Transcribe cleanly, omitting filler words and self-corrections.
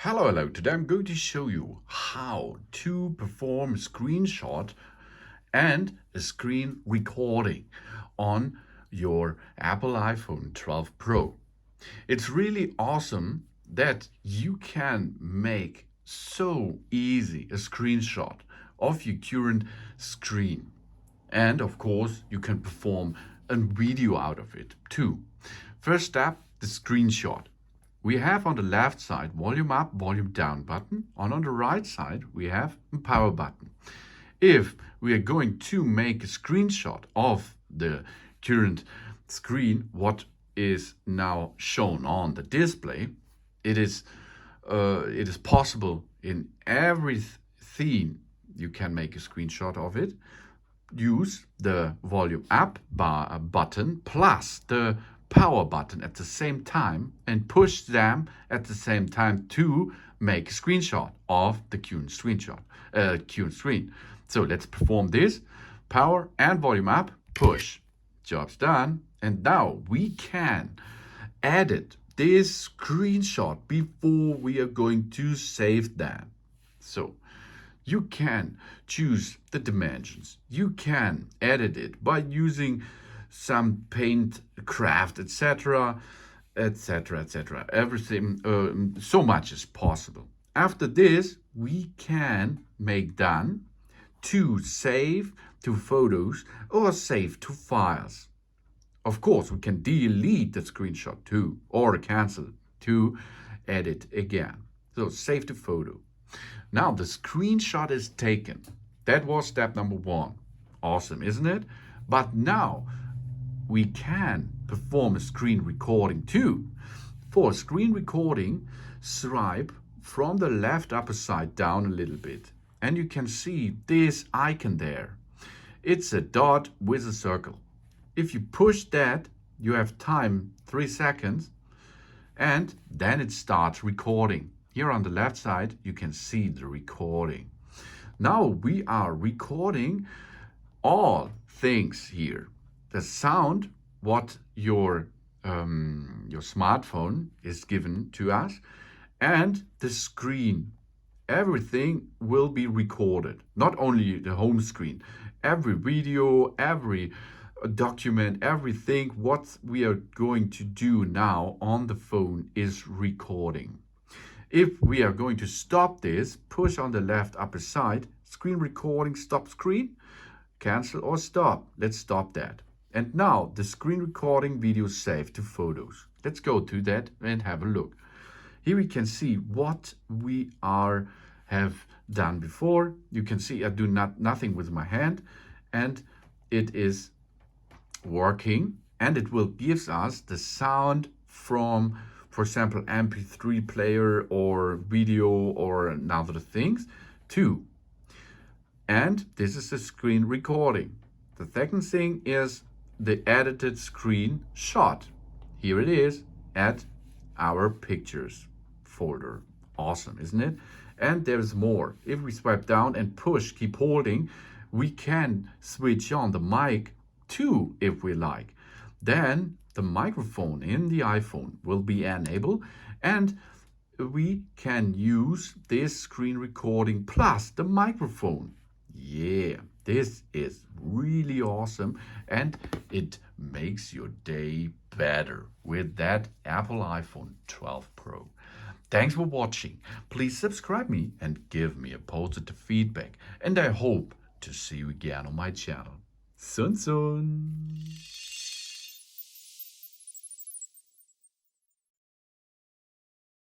Hello, today I'm going to show you how to perform a screenshot and a screen recording on your Apple iPhone 12 Pro. It's really awesome that you can make so easy a screenshot of your current screen. And of course, you can perform a video out of it too. First step, the screenshot. We have on the left side volume up, volume down button, and on the right side we have a power button. If we are going to make a screenshot of the current screen, what is now shown on the display, it is possible in every theme you can make a screenshot of it. Use the volume up button plus the power button at the same time and push them at the same time to make a screenshot of the current screen. So let's perform this. Power and volume up, push. Job's done. And now we can edit this screenshot before we are going to save them. So you can choose the dimensions. You can edit it by using some paint, craft, etc. Everything, so much is possible. After this, we can make done to save to photos or save to files. Of course, we can delete the screenshot too, or cancel to edit again. So save to photo. Now the screenshot is taken. That was step number one. Awesome, isn't it? But now we can perform a screen recording too. For screen recording, swipe from the left upper side down a little bit, and you can see this icon there. It's a dot with a circle. If you push that, you have time 3 seconds, and then it starts recording. Here on the left side, you can see the recording. Now we are recording all things here. The sound, what your smartphone is given to us, and the screen. Everything will be recorded. Not only the home screen. Every video, every document, everything what we are going to do now on the phone is recording. If we are going to stop this, push on the left upper side, screen recording, stop screen, cancel or stop. Let's stop that. And now the screen recording video saved to photos. Let's go to that and have a look. Here we can see what we have done before. You can see I do nothing with my hand, and it is working, and it will give us the sound from, for example, MP3 player or video or other things too. And this is the screen recording. The second thing is the edited screen shot. Here it is at our pictures folder. Awesome, isn't it? And there's more. If we swipe down and push, keep holding, we can switch on the mic too if we like. Then the microphone in the iPhone will be enabled, and we can use this screen recording plus the microphone. Yeah, this is really awesome, and it makes your day better with that Apple iPhone 12 Pro. Thanks for watching. Please subscribe me and give me a positive feedback, and I hope to see you again on my channel. Soon.